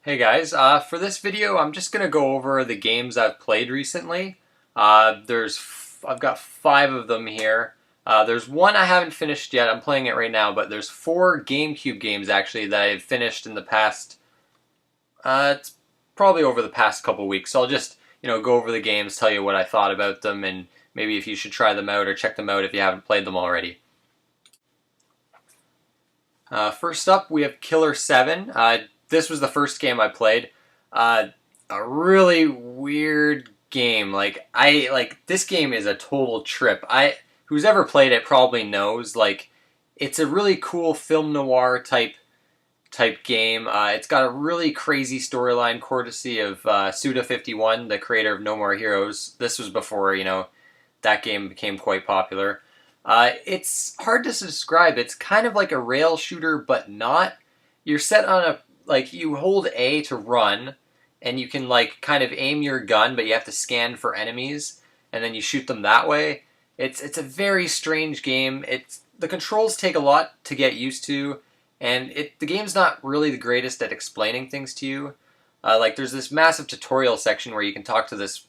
Hey guys, for this video I'm just going to go over the games I've played recently. I've got 5 of them here. There's one I haven't finished yet, I'm playing it right now, but there's 4 Gamecube games actually that I've finished in the past, it's probably over the past couple weeks. So I'll just, go over the games, tell you what I thought about them, and maybe if you should try them out or check them out if you haven't played them already. First up, we have Killer 7. This was the first game I played. A really weird game. This game is a total trip. Who's ever played it probably knows. It's a really cool film noir type game. It's got a really crazy storyline, courtesy of Suda51, the creator of No More Heroes. This was before that game became quite popular. It's hard to describe. It's kind of like a rail shooter, but not. You're set on you hold A to run, and you can kind of aim your gun, but you have to scan for enemies, and then you shoot them that way. It's a very strange game. The controls take a lot to get used to, and the game's not really the greatest at explaining things to you. There's this massive tutorial section where you can talk to this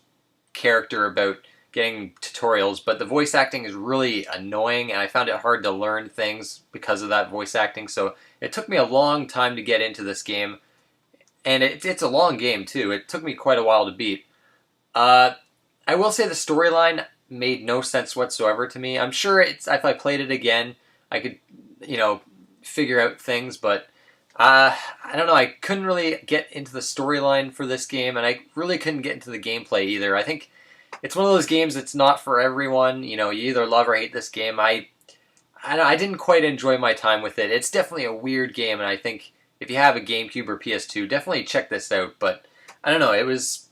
character about getting tutorials, but the voice acting is really annoying, and I found it hard to learn things because of that voice acting, so it took me a long time to get into this game, and it's a long game too. It took me quite a while to beat. I will say the storyline made no sense whatsoever to me. I'm sure if I played it again, I could, figure out things, but I don't know, I couldn't really get into the storyline for this game, and I really couldn't get into the gameplay either. I think it's one of those games that's not for everyone. You either love or hate this game. I didn't quite enjoy my time with it. It's definitely a weird game, and I think if you have a GameCube or PS2, definitely check this out. But I don't know, it was,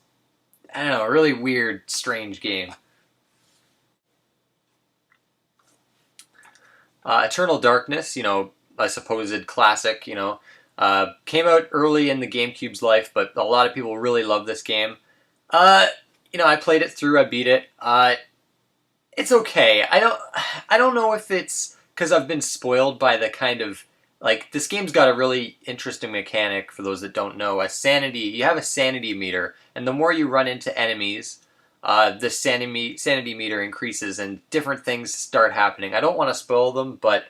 a really weird, strange game. Eternal Darkness, a supposed classic, came out early in the GameCube's life, but a lot of people really love this game. I played it through, I beat it. It's okay. I don't know if it's because I've been spoiled by the kind of, this game's got a really interesting mechanic, for those that don't know. You have a sanity meter, and the more you run into enemies, the sanity meter increases, and different things start happening. I don't want to spoil them, but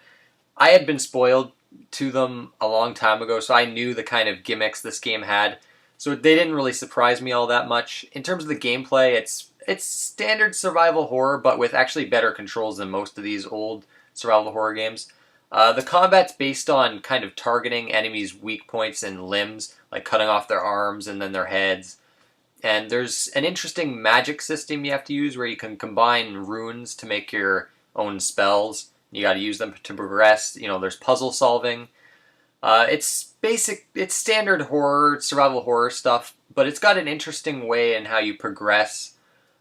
I had been spoiled to them a long time ago, so I knew the kind of gimmicks this game had. So they didn't really surprise me all that much. In terms of the gameplay, it's standard survival horror, but with actually better controls than most of these old survival horror games. The combat's based on kind of targeting enemies' weak points and limbs, like cutting off their arms and then their heads. And there's an interesting magic system you have to use where you can combine runes to make your own spells. You got to use them to progress. There's puzzle solving. It's standard horror, survival horror stuff, but it's got an interesting way in how you progress,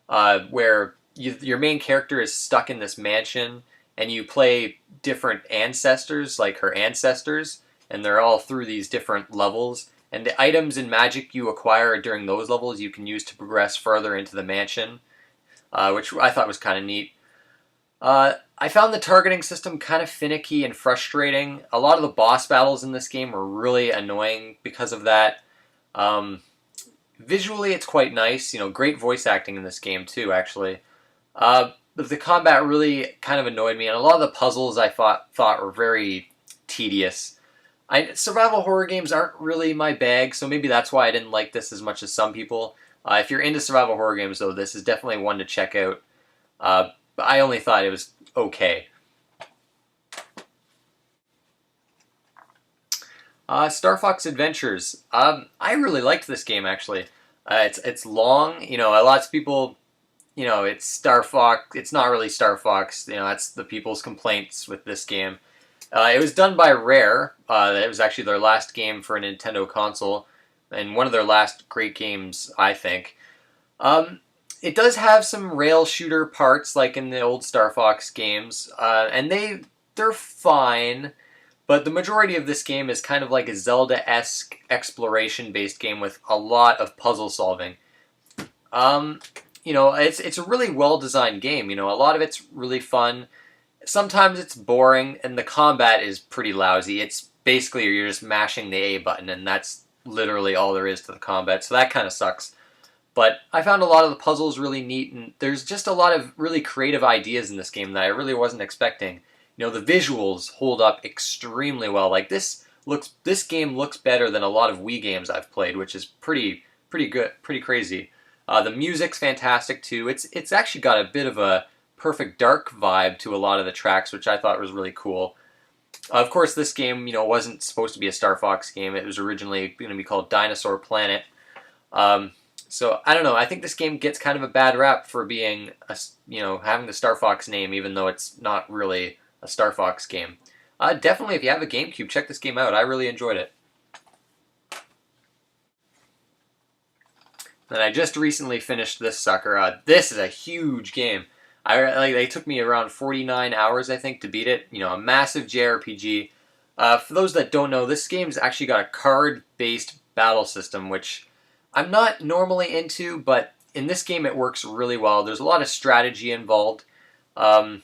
where your main character is stuck in this mansion, and you play different ancestors, like her ancestors, and they're all through these different levels, and the items and magic you acquire during those levels you can use to progress further into the mansion, which I thought was kind of neat. I found the targeting system kind of finicky and frustrating. A lot of the boss battles in this game were really annoying because of that. Visually, it's quite nice. Great voice acting in this game too, actually. But the combat really kind of annoyed me, and a lot of the puzzles I thought were very tedious. Survival horror games aren't really my bag, so maybe that's why I didn't like this as much as some people. If you're into survival horror games, though, this is definitely one to check out. But I only thought it was okay. Starfox Adventures. I really liked this game, actually. It's long. A lot of people, it's Star Fox. It's not really Star Fox. That's the people's complaints with this game. It was done by Rare. It was actually their last game for a Nintendo console, and one of their last great games, I think. It does have some rail shooter parts, like in the old Star Fox games, and they're fine, but the majority of this game is kind of like a Zelda-esque exploration-based game with a lot of puzzle solving. It's a really well-designed game. A lot of it's really fun. Sometimes it's boring, and the combat is pretty lousy. It's basically you're just mashing the A button, and that's literally all there is to the combat, so that kind of sucks. But I found a lot of the puzzles really neat, and there's just a lot of really creative ideas in this game that I really wasn't expecting. You know, the visuals hold up extremely well. Like this game looks better than a lot of Wii games I've played, which is pretty good, pretty crazy. The music's fantastic too. It's actually got a bit of a perfect dark vibe to a lot of the tracks, which I thought was really cool. Of course, this game, wasn't supposed to be a Star Fox game. It was originally going to be called Dinosaur Planet. So I don't know. I think this game gets kind of a bad rap for being having the Star Fox name, even though it's not really a Star Fox game. Definitely, if you have a GameCube, check this game out. I really enjoyed it. And I just recently finished this sucker. This is a huge game. They took me around 49 hours, I think, to beat it. A massive JRPG. For those that don't know, this game's actually got a card-based battle system, which I'm not normally into, but in this game it works really well. There's a lot of strategy involved. And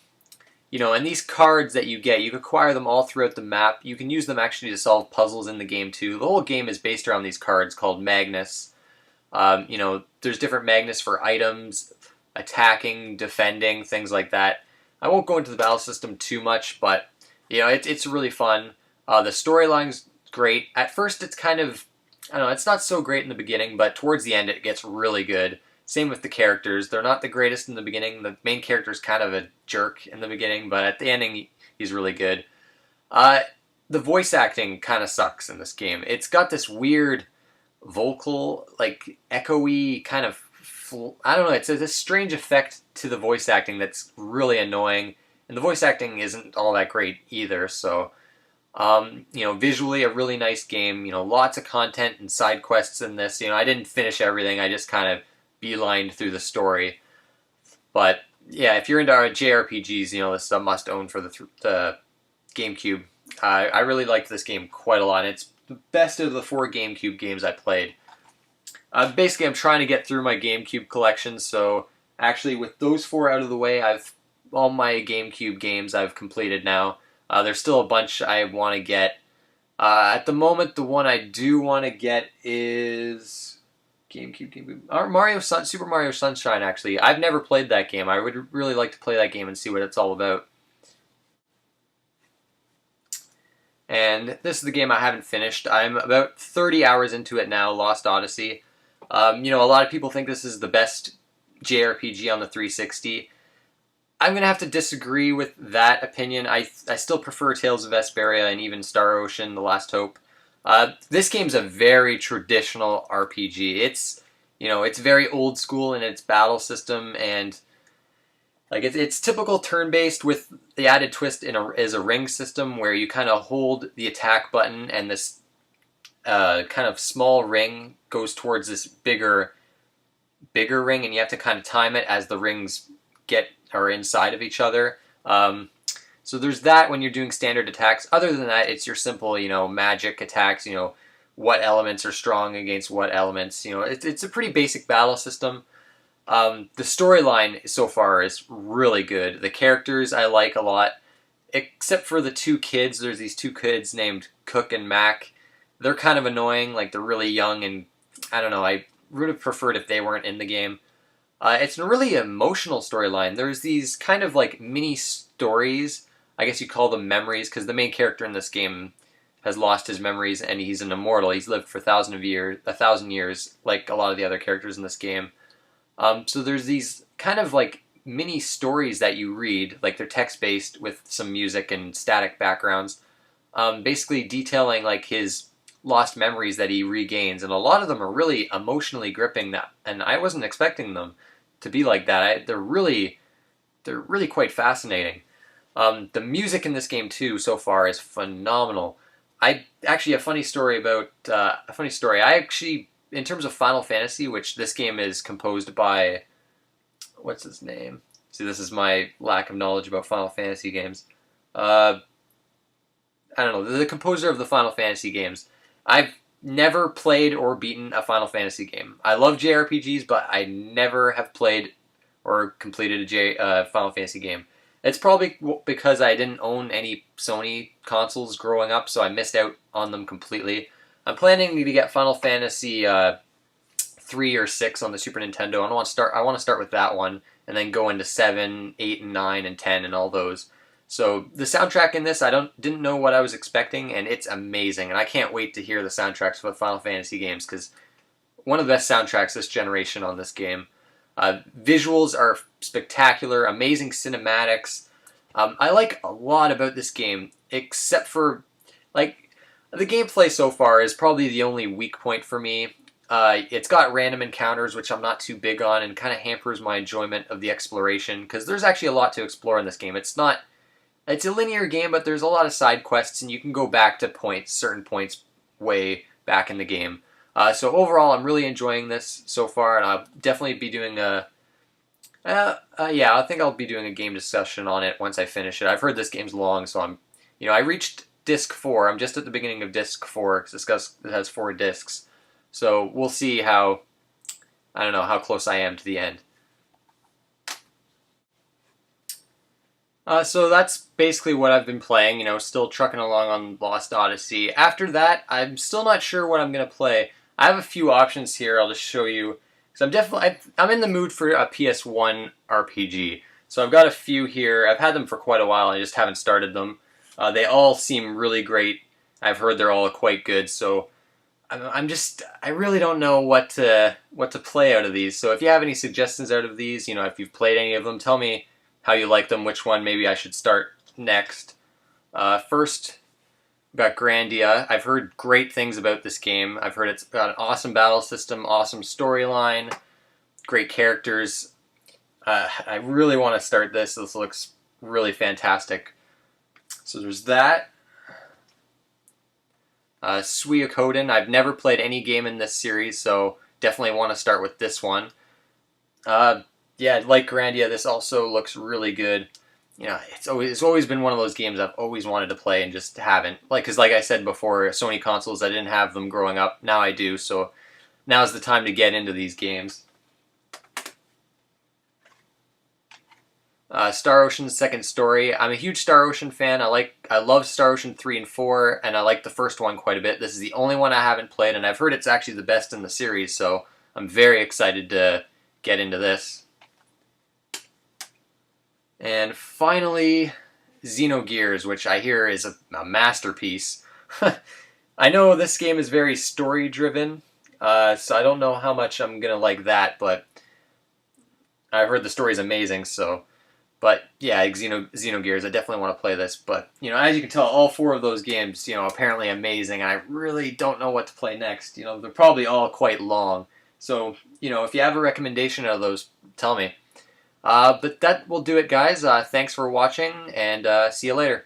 these cards that you get, you can acquire them all throughout the map. You can use them actually to solve puzzles in the game too. The whole game is based around these cards called Magnus. There's different Magnus for items, attacking, defending, things like that. I won't go into the battle system too much, but it's really fun. The storyline's great. At first it's kind of, I don't know, it's not so great in the beginning, but towards the end it gets really good. Same with the characters. They're not the greatest in the beginning. The main character's kind of a jerk in the beginning, but at the ending he's really good. The voice acting kind of sucks in this game. It's got this weird vocal, like echoey kind of, I don't know, it's this strange effect to the voice acting that's really annoying, and the voice acting isn't all that great either. So visually a really nice game. Lots of content and side quests in this. I didn't finish everything. I just kind of beelined through the story. But yeah, if you're into JRPGs, this is a must own for the GameCube. I really liked this game quite a lot. It's the best of the 4 GameCube games I played. Basically, I'm trying to get through my GameCube collection, so actually with those 4 out of the way, all my GameCube games I've completed now. There's still a bunch I want to get. At the moment, the one I do want to get is GameCube. Super Mario Sunshine, actually. I've never played that game. I would really like to play that game and see what it's all about. And this is the game I haven't finished. I'm about 30 hours into it now, Lost Odyssey. A lot of people think this is the best JRPG on the 360. I'm going to have to disagree with that opinion. I still prefer Tales of Vesperia and even Star Ocean, The Last Hope. This game's a very traditional RPG. It's very old school in its battle system, and it's typical turn-based with the added twist is a ring system where you kind of hold the attack button and this kind of small ring goes towards this bigger ring, and you have to kind of time it as the rings are inside of each other. So there's that when you're doing standard attacks. Other than that, it's your simple, magic attacks, what elements are strong against what elements. It's a pretty basic battle system. The storyline so far is really good. The characters I like a lot, except for the 2 kids. There's these 2 kids named Cook and Mac. They're kind of annoying, they're really young, and I don't know, I would have preferred if they weren't in the game. It's a really emotional storyline. There's these kind of mini stories. I guess you call them memories, because the main character in this game has lost his memories, and he's an immortal. He's lived for 1,000 years, like a lot of the other characters in this game. So there's these kind of mini stories that you read, they're text-based with some music and static backgrounds, basically detailing his lost memories that he regains, and a lot of them are really emotionally gripping, and I wasn't expecting them to be like that. They're really quite fascinating. The music in this game too so far is phenomenal. I actually a funny story. I actually, in terms of Final Fantasy, which this game is composed by, what's his name? See, this is my lack of knowledge about Final Fantasy games. I don't know, the composer of the Final Fantasy games. I've never played or beaten a Final Fantasy game. I love JRPGs, but I never have played or completed a Final Fantasy game. It's probably because I didn't own any Sony consoles growing up, so I missed out on them completely. I'm planning to get Final Fantasy 3 or 6 on the Super Nintendo. I want to start with that one, and then go into 7, 8, and 9, and 10, and all those. So the soundtrack in this, didn't know what I was expecting, and it's amazing. And I can't wait to hear the soundtracks for the Final Fantasy games, because one of the best soundtracks this generation on this game. Visuals are spectacular, amazing cinematics. I like a lot about this game, except for, like, the gameplay so far is probably the only weak point for me. It's got random encounters, which I'm not too big on, and kind of hampers my enjoyment of the exploration, because there's actually a lot to explore in this game. It's a linear game, but there's a lot of side quests, and you can go back to certain points way back in the game. So overall, I'm really enjoying this so far, and I'll definitely be doing I think I'll be doing a game discussion on it once I finish it. I've heard this game's long, so I reached Disc 4. I'm just at the beginning of Disc 4, because it has 4 discs. So we'll see how close I am to the end. So that's basically what I've been playing, still trucking along on Lost Odyssey. After that, I'm still not sure what I'm going to play. I have a few options here I'll just show you. So I'm in the mood for a PS1 RPG. So I've got a few here. I've had them for quite a while, I just haven't started them. They all seem really great. I've heard they're all quite good, so I really don't know what to play out of these. So if you have any suggestions out of these, if you've played any of them, tell me how you like them, which one maybe I should start next. First, we've got Grandia. I've heard great things about this game. I've heard it's got an awesome battle system, awesome storyline, great characters. I really want to start this. This looks really fantastic. So there's that. Suikoden. I've never played any game in this series, so definitely want to start with this one. Yeah, like Grandia, this also looks really good. It's always been one of those games I've always wanted to play and just haven't. Because like I said before, Sony consoles, I didn't have them growing up. Now I do, so now's the time to get into these games. Star Ocean Second Story. I'm a huge Star Ocean fan. I love Star Ocean 3 and 4, and I like the first one quite a bit. This is the only one I haven't played, and I've heard it's actually the best in the series, so I'm very excited to get into this. And finally, Xenogears, which I hear is a masterpiece. I know this game is very story-driven, so I don't know how much I'm going to like that, but I've heard the story's amazing, so... But yeah, Xenogears, I definitely want to play this. But, as you can tell, all 4 of those games, apparently amazing, and I really don't know what to play next. They're probably all quite long. So, if you have a recommendation of those, tell me. But that will do it, guys. Thanks for watching, and see you later.